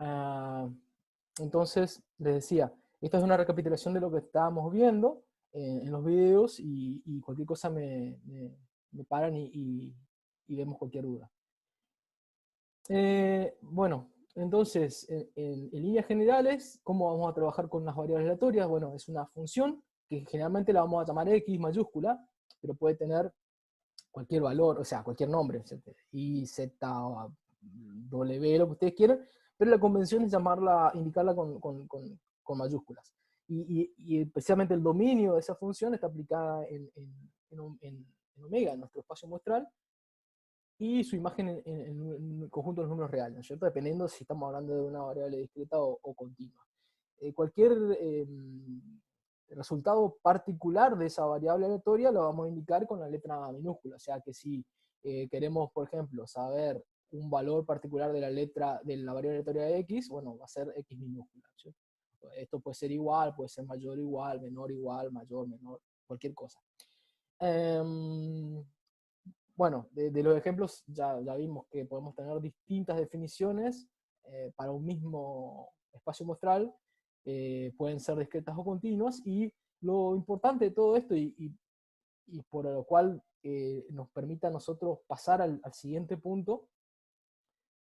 Ah, entonces, les decía, esta es una recapitulación de lo que estábamos viendo en los videos y cualquier cosa me paran y vemos cualquier duda. Bueno, entonces, en líneas generales, ¿cómo vamos a trabajar con las variables aleatorias? Bueno, es una función que generalmente la vamos a llamar X mayúscula, pero puede tener cualquier valor, o sea, cualquier nombre, I, Z, W, lo que ustedes quieran, pero la convención es llamarla, indicarla con mayúsculas. Y precisamente el dominio de esa función está aplicada en omega, en nuestro espacio muestral, y su imagen en el conjunto de los números reales, ¿no es cierto? Dependiendo si estamos hablando de una variable discreta o continua. Cualquier resultado particular de esa variable aleatoria lo vamos a indicar con la letra minúscula. O sea que si queremos, por ejemplo, saber un valor particular de la letra de la variable aleatoria de x, bueno, va a ser x minúscula, ¿cierto? Esto puede ser igual, puede ser mayor o igual, menor igual, mayor, menor, cualquier cosa. Bueno, de los ejemplos ya vimos que podemos tener distintas definiciones para un mismo espacio muestral, pueden ser discretas o continuas, y lo importante de todo esto, y por lo cual nos permite a nosotros pasar al siguiente punto,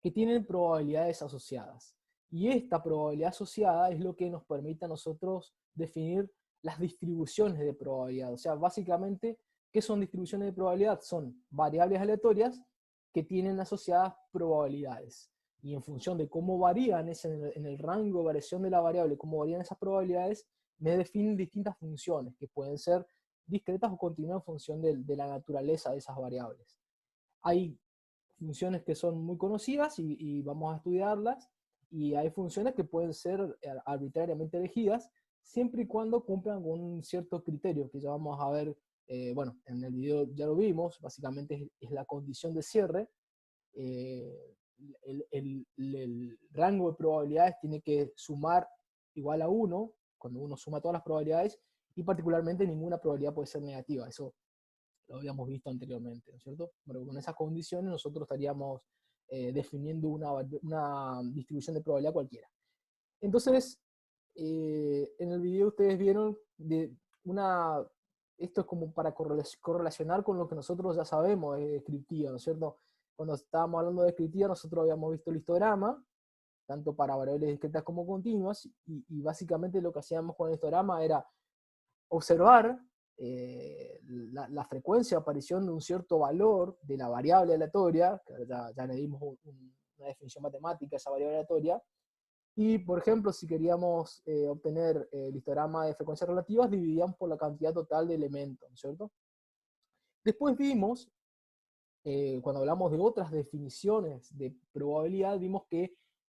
que tienen probabilidades asociadas. Y esta probabilidad asociada es lo que nos permite a nosotros definir las distribuciones de probabilidad. O sea, básicamente, ¿qué son distribuciones de probabilidad? Son variables aleatorias que tienen asociadas probabilidades. Y en función de cómo varían en el rango de variación de la variable, cómo varían esas probabilidades, me definen distintas funciones que pueden ser discretas o continuas en función de la naturaleza de esas variables. Hay funciones que son muy conocidas y vamos a estudiarlas, y hay funciones que pueden ser arbitrariamente elegidas, siempre y cuando cumplan con un cierto criterio que ya vamos a ver, bueno, en el video ya lo vimos, básicamente es la condición de cierre. eh, el rango de probabilidades tiene que sumar igual a 1, cuando uno suma todas las probabilidades, y particularmente ninguna probabilidad puede ser negativa. Eso lo habíamos visto anteriormente, ¿no es cierto? Bueno, con esas condiciones nosotros estaríamos definiendo una distribución de probabilidad cualquiera. Entonces, en el video ustedes vieron esto es como para correlacionar con lo que nosotros ya sabemos de descriptiva, ¿no es cierto? Cuando estábamos hablando de descriptiva, nosotros habíamos visto el histograma, tanto para variables discretas como continuas, y básicamente lo que hacíamos con el histograma era observar la frecuencia de aparición de un cierto valor de la variable aleatoria, que ya le dimos una definición matemática a esa variable aleatoria, y por ejemplo, si queríamos obtener el histograma de frecuencias relativas, dividíamos por la cantidad total de elementos, ¿no es cierto? Después vimos, cuando hablamos de otras definiciones de probabilidad, vimos que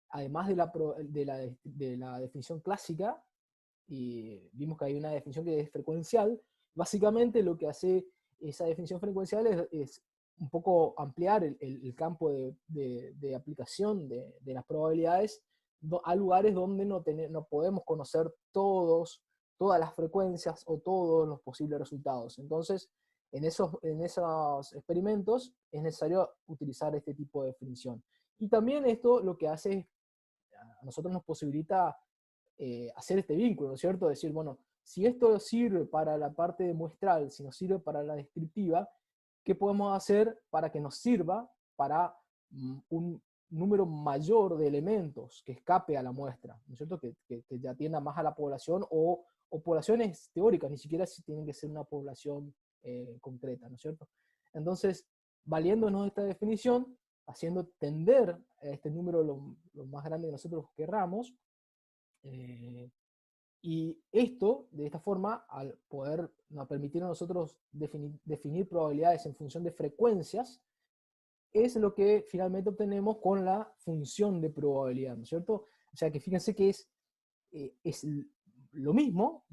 además de la definición clásica, y vimos que hay una definición que es frecuencial. Básicamente lo que hace esa definición frecuencial es un poco ampliar el campo de aplicación de las probabilidades a lugares donde no podemos conocer todas las frecuencias o todos los posibles resultados. Entonces, en esos experimentos es necesario utilizar este tipo de definición. Y también esto lo que hace es, a nosotros nos posibilita hacer este vínculo, ¿no es cierto? Decir, bueno, si esto sirve para la parte muestral, si nos sirve para la descriptiva, ¿qué podemos hacer para que nos sirva para un número mayor de elementos que escape a la muestra, ¿no es cierto? Que ya atienda más a la población o poblaciones teóricas, ni siquiera si tienen que ser una población concreta, ¿no es cierto? Entonces, valiéndonos de esta definición, haciendo tender a este número lo más grande que nosotros querramos, y esto, de esta forma, al poder permitir a nosotros definir probabilidades en función de frecuencias, es lo que finalmente obtenemos con la función de probabilidad, ¿no es cierto? O sea que fíjense que es lo mismo,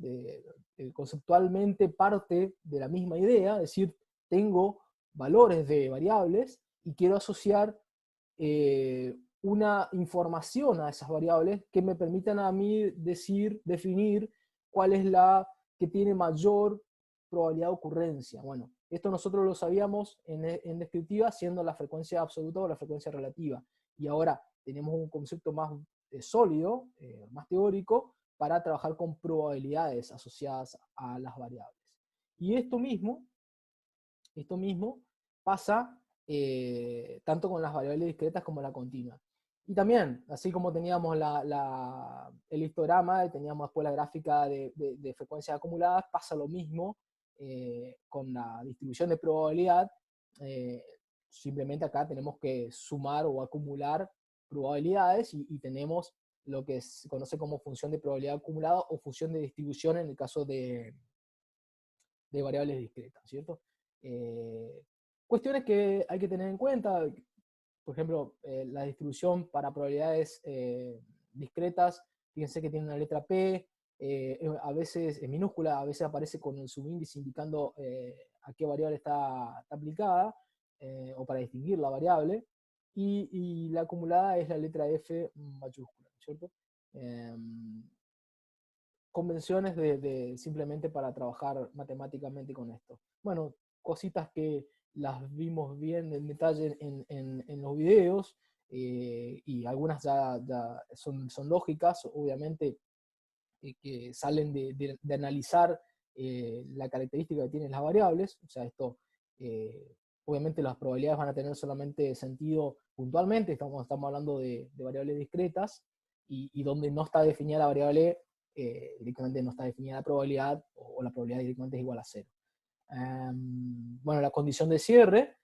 conceptualmente parte de la misma idea, es decir, tengo valores de variables y quiero asociar una información a esas variables que me permitan a mí definir cuál es la que tiene mayor probabilidad de ocurrencia. Bueno, esto nosotros lo sabíamos en descriptiva, siendo la frecuencia absoluta o la frecuencia relativa. Y ahora, teníamos un concepto más sólido, más teórico, para trabajar con probabilidades asociadas a las variables. Y esto mismo pasa tanto con las variables discretas como la continua. Y también, así como teníamos el histograma y teníamos después la gráfica de frecuencias acumuladas, pasa lo mismo con la distribución de probabilidad. Simplemente acá tenemos que sumar o acumular probabilidades y tenemos lo que se conoce como función de probabilidad acumulada o función de distribución en el caso de variables discretas, ¿cierto? Cuestiones que hay que tener en cuenta, por ejemplo, la distribución para probabilidades discretas, fíjense que tiene una letra P, a veces es minúscula, a veces aparece con el subíndice indicando a qué variable está aplicada, o para distinguir la variable, y la acumulada es la letra F mayúscula, ¿cierto? Convenciones simplemente para trabajar matemáticamente con esto. Bueno, cositas que las vimos bien en detalle en los videos, y algunas ya son lógicas, obviamente, que salen de analizar la característica que tienen las variables. O sea, esto, obviamente las probabilidades van a tener solamente sentido puntualmente, estamos hablando de variables discretas, y donde no está definida la variable, directamente no está definida la probabilidad, o la probabilidad directamente es igual a cero. Bueno, la condición de cierre,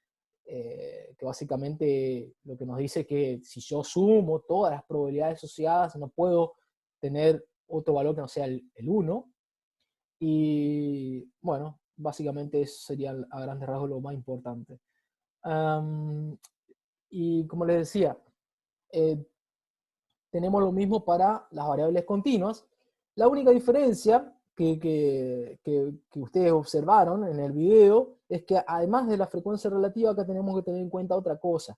que básicamente lo que nos dice es que si yo sumo todas las probabilidades asociadas, no puedo tener otro valor que no sea el 1. Y bueno, básicamente eso sería a grandes rasgos lo más importante. Y como les decía, tenemos lo mismo para las variables continuas. La única diferencia que ustedes observaron en el video es que además de la frecuencia relativa, acá tenemos que tener en cuenta otra cosa.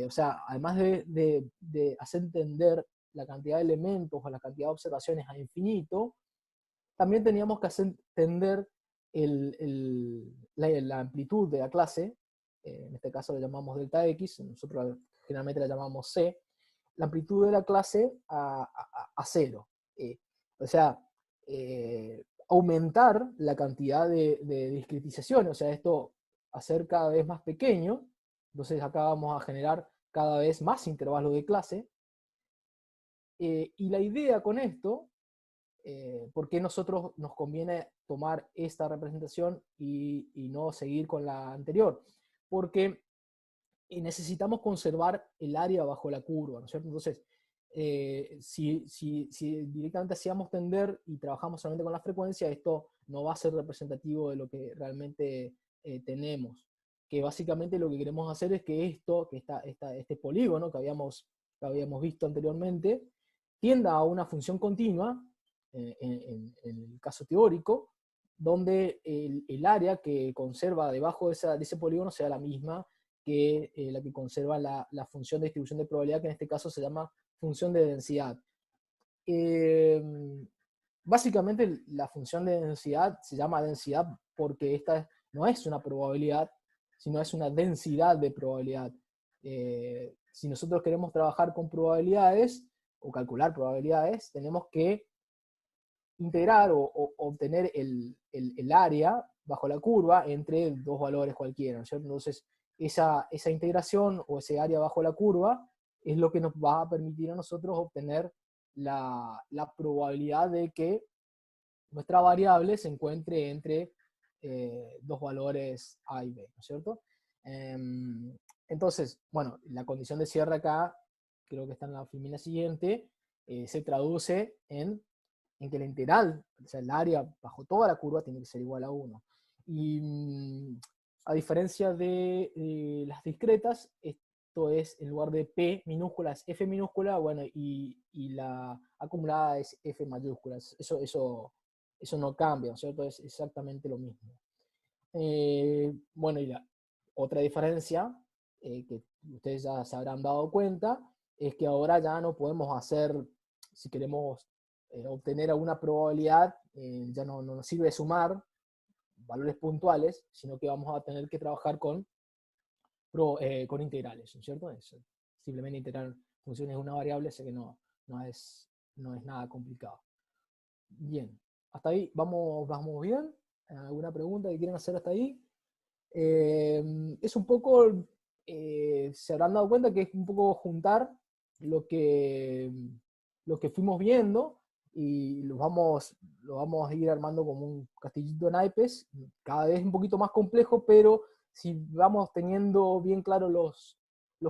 O sea, además de hacer entender la cantidad de elementos o la cantidad de observaciones a infinito, también teníamos que hacer entender la amplitud de la clase. En este caso la llamamos delta X, nosotros generalmente la llamamos C, la amplitud de la clase a cero. O sea, aumentar la cantidad de discretización, o sea, esto hacer cada vez más pequeño. Entonces acá vamos a generar cada vez más intervalos de clase. Y la idea con esto, ¿por qué nosotros nos conviene tomar esta representación y no seguir con la anterior? Porque necesitamos conservar el área bajo la curva, ¿no es cierto? Entonces, si directamente hacíamos tender y trabajamos solamente con la frecuencia, esto no va a ser representativo de lo que realmente tenemos. Que básicamente lo que queremos hacer es que este polígono que habíamos visto anteriormente tienda a una función continua, en el caso teórico, donde el área que conserva debajo de ese polígono sea la misma que la que conserva la función de distribución de probabilidad, que en este caso se llama función de densidad. Básicamente la función de densidad se llama densidad porque esta no es una probabilidad, sino es una densidad de probabilidad. Si nosotros queremos trabajar con probabilidades o calcular probabilidades, tenemos que integrar o obtener el área bajo la curva entre dos valores cualquiera, ¿no es cierto? Entonces, esa integración o ese área bajo la curva es lo que nos va a permitir a nosotros obtener la probabilidad de que nuestra variable se encuentre entre dos valores A y B, ¿no es cierto? Entonces, bueno, la condición de cierre acá, creo que está en la filmina siguiente, se traduce en que la integral, o sea, el área bajo toda la curva tiene que ser igual a 1. Y a diferencia de las discretas, esto es, en lugar de P minúscula, es F minúscula, bueno, y la acumulada es F mayúscula. Eso no cambia, ¿no es cierto? Es exactamente lo mismo. Bueno, y la otra diferencia, que ustedes ya se habrán dado cuenta, es que ahora ya no podemos hacer, si queremos obtener alguna probabilidad, ya no nos sirve sumar valores puntuales, sino que vamos a tener que trabajar con integrales, ¿no es cierto? Es simplemente integrar funciones de una variable, así que no es nada complicado. Bien, hasta ahí vamos bien. ¿Alguna pregunta que quieran hacer hasta ahí? Es un poco, se habrán dado cuenta que es un poco juntar lo que, lo que fuimos viendo y lo vamos a ir armando como un castillito de naipes, cada vez un poquito más complejo, pero si vamos teniendo bien claro los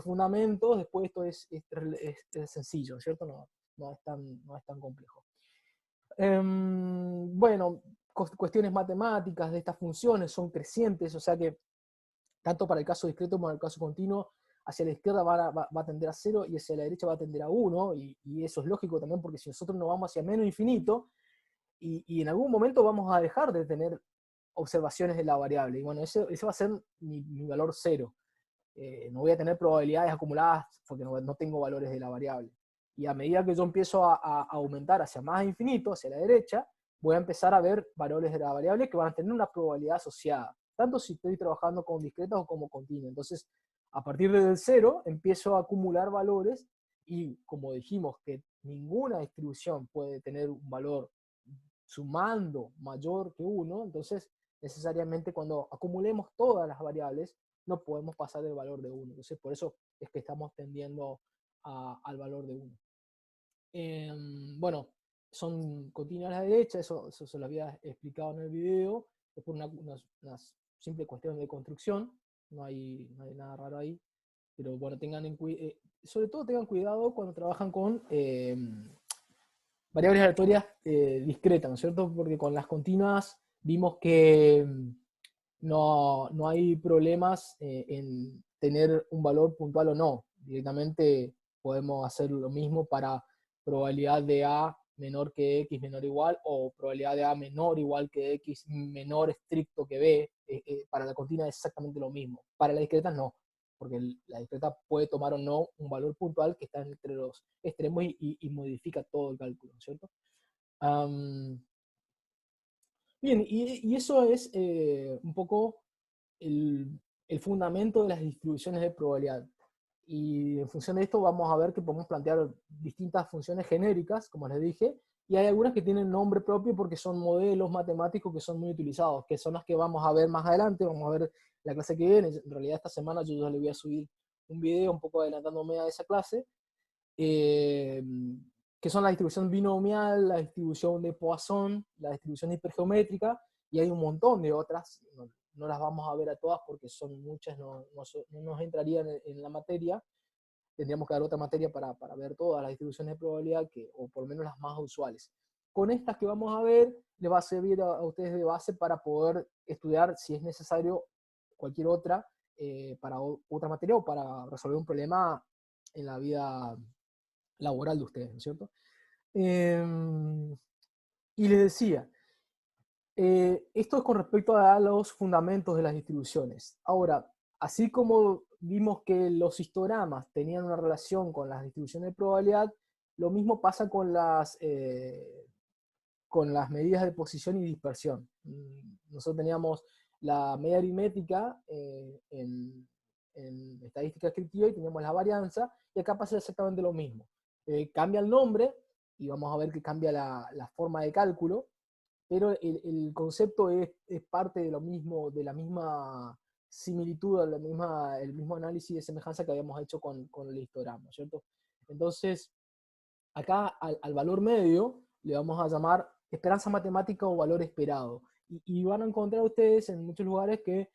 fundamentos, después esto es sencillo, ¿cierto? No es tan complejo. Bueno, cuestiones matemáticas de estas funciones son crecientes, o sea que tanto para el caso discreto como para el caso continuo, hacia la izquierda va a tender a 0 y hacia la derecha va a tender a 1, y eso es lógico también porque si nosotros nos vamos hacia menos infinito, y en algún momento vamos a dejar de tener observaciones de la variable, y bueno, ese va a ser mi valor 0. No voy a tener probabilidades acumuladas porque no tengo valores de la variable. Y a medida que yo empiezo a aumentar hacia más infinito, hacia la derecha, voy a empezar a ver valores de la variable que van a tener una probabilidad asociada, tanto si estoy trabajando con discretas o como continuo. Entonces, a partir del 0, empiezo a acumular valores y como dijimos que ninguna distribución puede tener un valor sumando mayor que 1, entonces necesariamente cuando acumulemos todas las variables no podemos pasar del valor de 1. Entonces por eso es que estamos tendiendo al valor de 1. Bueno, son continuas a la derecha, eso se lo había explicado en el video, es por una simple cuestión de construcción, no hay nada raro ahí, pero bueno, sobre todo tengan cuidado cuando trabajan con variables aleatorias discretas, ¿no es cierto? Porque con las continuas vimos que no hay problemas en tener un valor puntual o no. Directamente podemos hacer lo mismo para probabilidad de A menor que X menor o igual, o probabilidad de A menor igual que X menor estricto que B. Para la continua es exactamente lo mismo. Para la discreta no, porque la discreta puede tomar o no un valor puntual que está entre los extremos y modifica todo el cálculo, ¿cierto? Bien, y eso es un poco el fundamento de las distribuciones de probabilidad. Y en función de esto vamos a ver que podemos plantear distintas funciones genéricas, como les dije, y hay algunas que tienen nombre propio porque son modelos matemáticos que son muy utilizados, que son las que vamos a ver más adelante, vamos a ver la clase que viene. En realidad esta semana yo ya le voy a subir un video un poco adelantándome a esa clase, eh, que son la distribución binomial, la distribución de Poisson, la distribución hipergeométrica, y hay un montón de otras, no las vamos a ver a todas porque son muchas, no nos entrarían en la materia, tendríamos que dar otra materia para ver todas las distribuciones de probabilidad, o por lo menos las más usuales. Con estas que vamos a ver, les va a servir a ustedes de base para poder estudiar, si es necesario, cualquier otra, para otra materia o para resolver un problema en la vida laboral de ustedes, ¿no es cierto? Y les decía, esto es con respecto a los fundamentos de las distribuciones. Ahora, así como vimos que los histogramas tenían una relación con las distribuciones de probabilidad, lo mismo pasa con las medidas de posición y dispersión. Nosotros teníamos la media aritmética en estadística descriptiva y teníamos la varianza, y acá pasa exactamente lo mismo. Cambia el nombre, y vamos a ver que cambia la forma de cálculo, pero el concepto es parte de lo mismo, de la misma similitud, el mismo análisis de semejanza que habíamos hecho con el histograma, ¿cierto? Entonces, acá al valor medio le vamos a llamar esperanza matemática o valor esperado. Y van a encontrar ustedes en muchos lugares que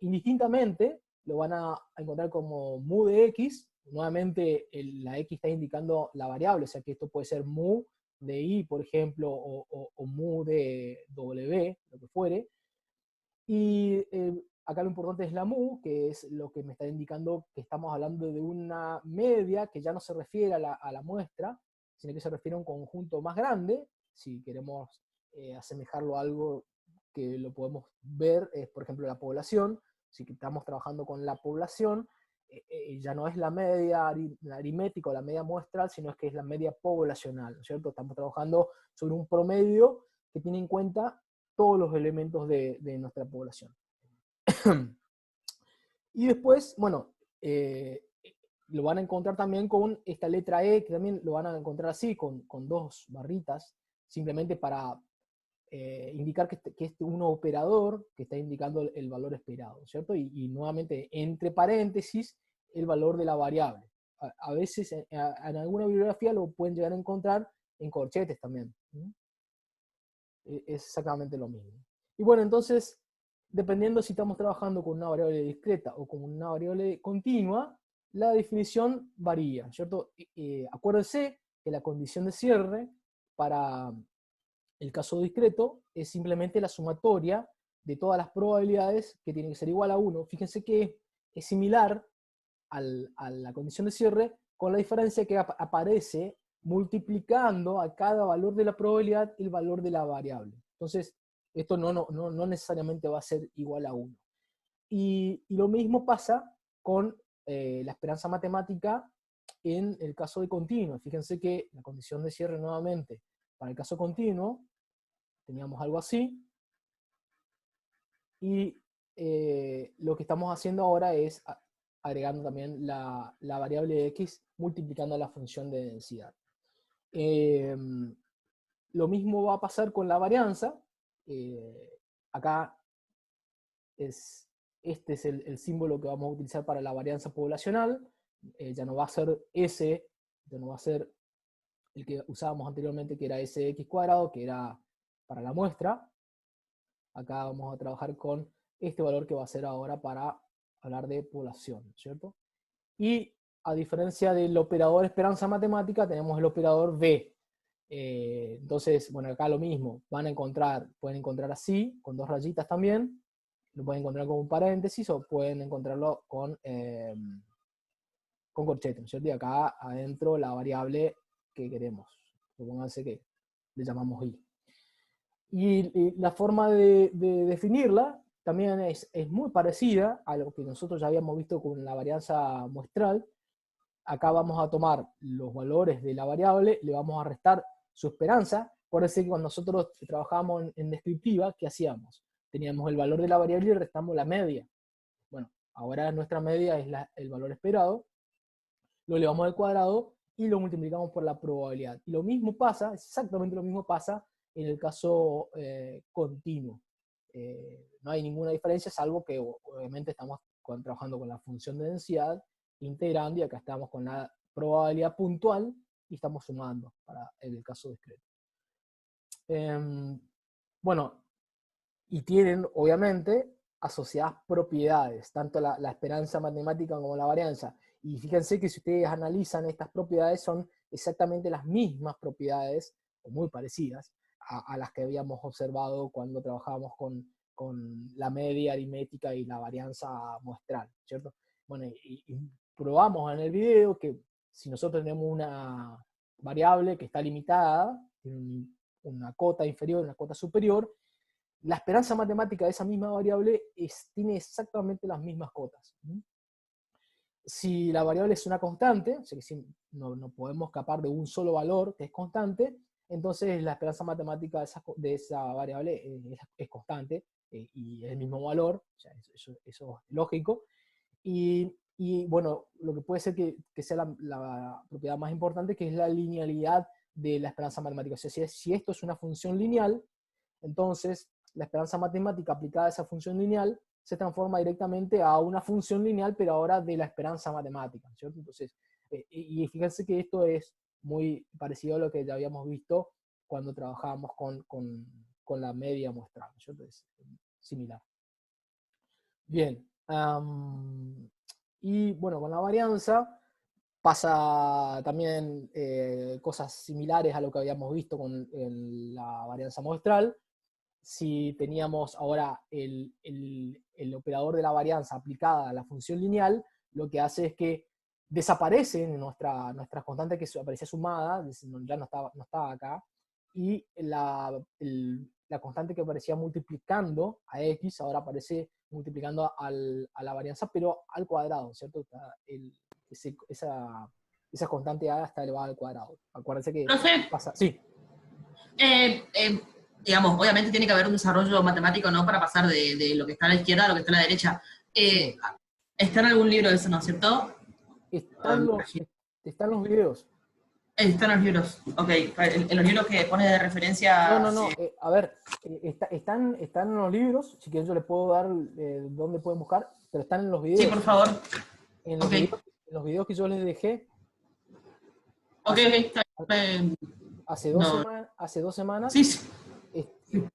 indistintamente lo van a encontrar como mu de x. Nuevamente la x está indicando la variable, o sea que esto puede ser mu de i, por ejemplo, o mu de w, lo que fuere. Y acá lo importante es la mu, que es lo que me está indicando que estamos hablando de una media que ya no se refiere a la muestra, sino que se refiere a un conjunto más grande. Si queremos asemejarlo a algo que lo podemos ver, es por ejemplo la población. Si estamos trabajando con la población, ya no es la media aritmética o la media muestral, sino es que es la media poblacional, ¿no es cierto? Estamos trabajando sobre un promedio que tiene en cuenta todos los elementos de nuestra población. Y después, bueno, lo van a encontrar también con esta letra E, que también lo van a encontrar así, con dos barritas, simplemente para indicar que es un operador que está indicando el valor esperado, ¿cierto? Y nuevamente, entre paréntesis, el valor de la variable. A veces en alguna bibliografía lo pueden llegar a encontrar en corchetes también. Es exactamente lo mismo. Y bueno, entonces, dependiendo si estamos trabajando con una variable discreta o con una variable continua, la definición varía, ¿cierto? Acuérdense que la condición de cierre para el caso discreto es simplemente la sumatoria de todas las probabilidades que tienen que ser igual a 1. Fíjense que es similar a la condición de cierre, con la diferencia que aparece multiplicando a cada valor de la probabilidad el valor de la variable. Entonces, esto no necesariamente va a ser igual a 1. Y lo mismo pasa con la esperanza matemática en el caso de continuo. Fíjense que la condición de cierre nuevamente para el caso continuo teníamos algo así, y lo que estamos haciendo ahora es agregando también la variable x multiplicando la función de densidad. Lo mismo va a pasar con la varianza. Acá este es el símbolo que vamos a utilizar para la varianza poblacional. Ya no va a ser S, ya no va a ser el que usábamos anteriormente, que era sx², que era para la muestra. Acá vamos a trabajar con este valor que va a ser ahora para hablar de población, ¿cierto? Y a diferencia del operador esperanza matemática, tenemos el operador B. Entonces, bueno, acá lo mismo, pueden encontrar así, con dos rayitas también, lo pueden encontrar con un paréntesis o pueden encontrarlo con corchete, ¿no es cierto? Y acá adentro la variable que queremos, supónganse que le llamamos i. Y la forma de definirla también es muy parecida a lo que nosotros ya habíamos visto con la varianza muestral. Acá vamos a tomar los valores de la variable, le vamos a restar su esperanza. Por eso que cuando nosotros trabajábamos en descriptiva, ¿qué hacíamos? Teníamos el valor de la variable y restamos la media. Bueno, ahora nuestra media es el valor esperado, lo elevamos al cuadrado y lo multiplicamos por la probabilidad. Y lo mismo pasa, exactamente lo mismo pasa en el caso continuo. No hay ninguna diferencia, salvo que obviamente estamos trabajando con la función de densidad, integrando, y acá estamos con la probabilidad puntual y estamos sumando para el caso discreto. Bueno, y tienen obviamente asociadas propiedades, tanto la esperanza matemática como la varianza. Y fíjense que si ustedes analizan estas propiedades, son exactamente las mismas propiedades, o muy parecidas, a las que habíamos observado cuando trabajábamos con la media aritmética y la varianza muestral, ¿cierto? Bueno, y probamos en el video que si nosotros tenemos una variable que está limitada, tiene una cota inferior y una cota superior, la esperanza matemática de esa misma variable tiene exactamente las mismas cotas. Si la variable es una constante, o sea que si no podemos escapar de un solo valor que es constante, entonces la esperanza matemática de esa variable es constante y es el mismo valor, o sea, eso es lógico. Y bueno, lo que puede ser que sea la propiedad más importante, que es la linealidad de la esperanza matemática. O sea, si esto es una función lineal, entonces la esperanza matemática aplicada a esa función lineal se transforma directamente a una función lineal, pero ahora de la esperanza matemática, ¿cierto? Entonces, y fíjense que esto es muy parecido a lo que ya habíamos visto cuando trabajábamos con la media muestral, ¿cierto? Es similar. Bien. Y bueno, con la varianza pasa también cosas similares a lo que habíamos visto en la varianza muestral. Si teníamos ahora el operador de la varianza aplicada a la función lineal, lo que hace es que desaparece nuestra constante que aparecía sumada, ya no estaba acá, y la constante que aparecía multiplicando a x ahora aparece multiplicando a la varianza, pero al cuadrado, ¿cierto? Esa constante a está elevada al cuadrado. Acuérdense que Profe, pasa. Sí. Digamos, obviamente tiene que haber un desarrollo matemático, ¿no? Para pasar de lo que está a la izquierda a lo que está a la derecha. Sí. Está en algún libro de eso, ¿no es cierto? Están los, están los videos. Están los libros, ok. En los libros que pone de referencia. No. A ver, están en los libros. Si quieren, yo les puedo dar dónde pueden buscar, pero están en los videos. Sí, por favor. En Ok. en los videos que yo les dejé. Ok, está bien. Hace 2 semanas. Sí, sí.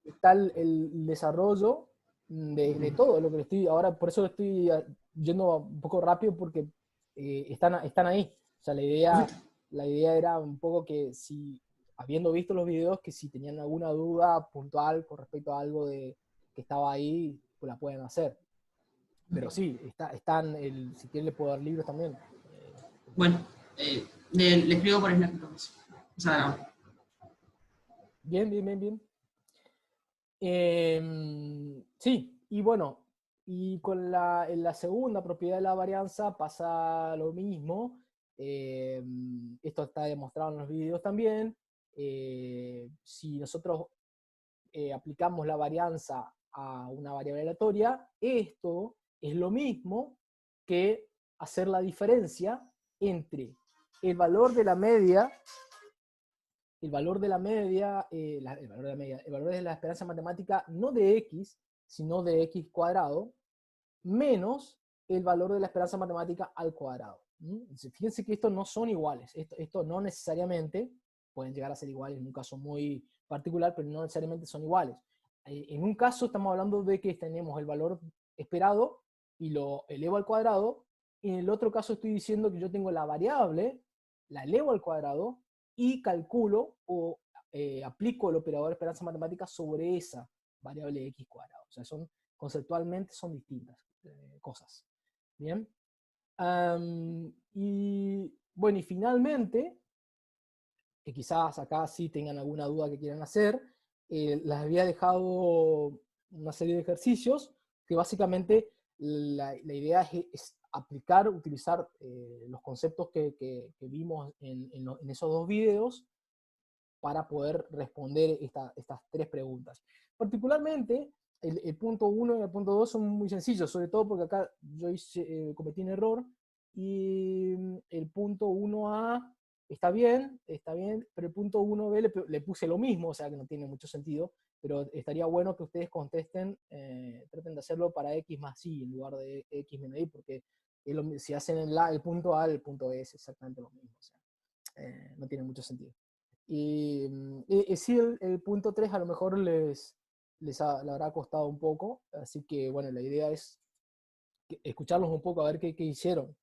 Está el desarrollo de todo lo que le estoy. Ahora, por eso estoy yendo un poco rápido, porque están ahí. O sea, la idea era un poco que si, habiendo visto los videos, que si tenían alguna duda puntual con respecto a algo que estaba ahí, pues la pueden hacer. Pero sí, si quieren le puedo dar libros también. Bueno, le escribo por Slack entonces. O sea, no. Bien. Sí, y bueno, y en la segunda propiedad de la varianza pasa lo mismo. Esto está demostrado en los videos también. Si nosotros aplicamos la varianza a una variable aleatoria, esto es lo mismo que hacer la diferencia entre el valor de la media, el valor de la media, el valor de la esperanza matemática no de x, sino de x cuadrado, menos el valor de la esperanza matemática al cuadrado. Fíjense que estos no son iguales. Esto no necesariamente, pueden llegar a ser iguales en un caso muy particular, pero no necesariamente son iguales. En un caso estamos hablando de que tenemos el valor esperado y lo elevo al cuadrado, y en el otro caso estoy diciendo que yo tengo la variable, la elevo al cuadrado, y calculo o aplico el operador de esperanza matemática sobre esa variable x cuadrado. O sea, conceptualmente son distintas cosas. Bien. Y bueno, y finalmente, que quizás acá sí tengan alguna duda que quieran hacer, les había dejado una serie de ejercicios que básicamente la idea es aplicar, utilizar los conceptos que vimos en esos 2 videos para poder responder estas 3 preguntas. Particularmente, el punto 1 y el punto 2 son muy sencillos, sobre todo porque acá yo cometí un error, y el punto 1A está bien, pero el punto 1B le puse lo mismo, o sea que no tiene mucho sentido, pero estaría bueno que ustedes contesten, traten de hacerlo para x más y en lugar de x menos y, porque si hacen el punto A, el punto B es exactamente lo mismo, o sea, no tiene mucho sentido. Y sí, el punto 3 a lo mejor le habrá costado un poco, así que bueno, la idea es escucharlos un poco, a ver qué hicieron.